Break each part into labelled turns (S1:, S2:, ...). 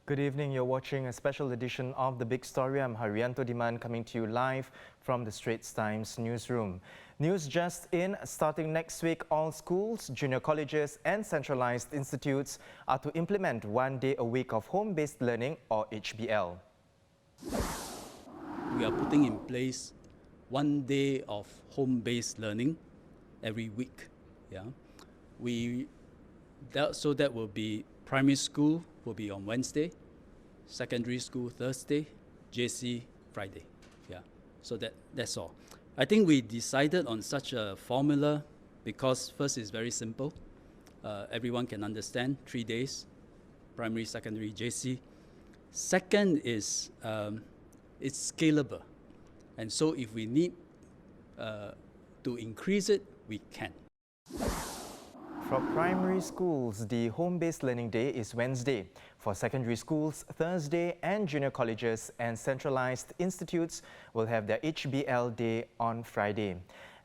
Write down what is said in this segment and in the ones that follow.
S1: Good evening, you're watching a special edition of The Big Story. I'm Haryanto Diman coming to you live from the Straits Times newsroom. News just in, starting next week, all schools, junior colleges and centralised institutes are to implement 1 day a week of home-based learning or HBL.
S2: We are putting in place 1 day of home-based learning every week. So that will be primary school will be on Wednesday, secondary school Thursday, JC Friday. So that's all. I think we decided on such a formula because first it's very simple. Everyone can understand 3 days, primary, secondary, JC. Second is it's scalable. And so if we need to increase it, we can.
S1: For primary schools, the home-based learning day is Wednesday. For secondary schools, Thursday, and junior colleges and centralised institutes will have their HBL day on Friday.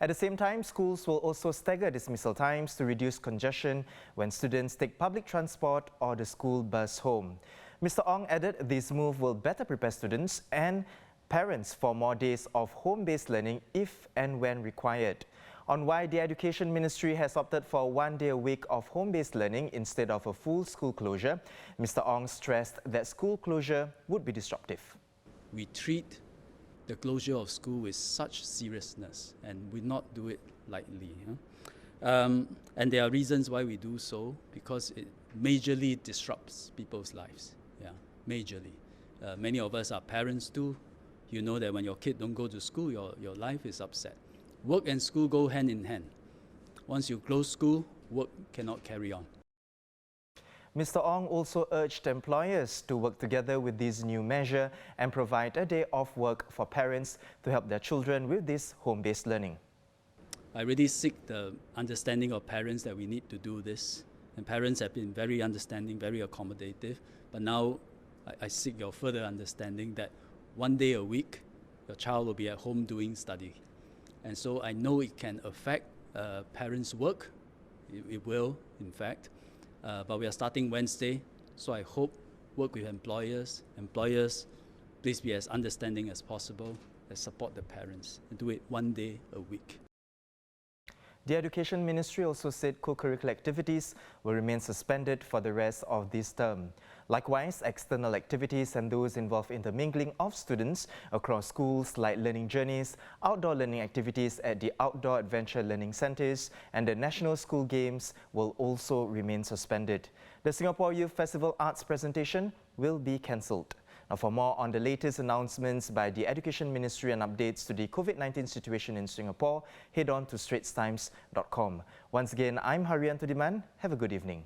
S1: At the same time, schools will also stagger dismissal times to reduce congestion when students take public transport or the school bus home. Mr. Ong added this move will better prepare students and parents for more days of home-based learning if and when required. On why the Education Ministry has opted for 1 day a week of home-based learning instead of a full school closure, Mr. Ong stressed that school closure would be disruptive.
S2: We treat the closure of school with such seriousness and we not do it lightly. And there are reasons why we do so, because it majorly disrupts people's lives. Majorly. Many of us are parents too. You know that when your kid don't go to school, your life is upset. Work and school go hand in hand. Once you close school, work cannot carry on.
S1: Mr. Ong also urged employers to work together with this new measure and provide a day off work for parents to help their children with this home-based learning.
S2: I really seek the understanding of parents that we need to do this. And parents have been very understanding, very accommodative. But now I seek your further understanding that 1 day a week, your child will be at home doing study. And so I know it can affect parents' work. It will, in fact. But we are starting Wednesday, so I hope work with employers. Employers, please be as understanding as possible, and support the parents, and do it 1 day a week.
S1: The Education Ministry also said co-curricular activities will remain suspended for the rest of this term. Likewise, external activities and those involved in the mingling of students across schools like learning journeys, outdoor learning activities at the Outdoor Adventure Learning Centres and the National School Games will also remain suspended. The Singapore Youth Festival Arts presentation will be cancelled. Now, for more on the latest announcements by the Education Ministry and updates to the COVID-19 situation in Singapore, head on to straitstimes.com. Once again, I'm Haryanto Diman. Have a good evening.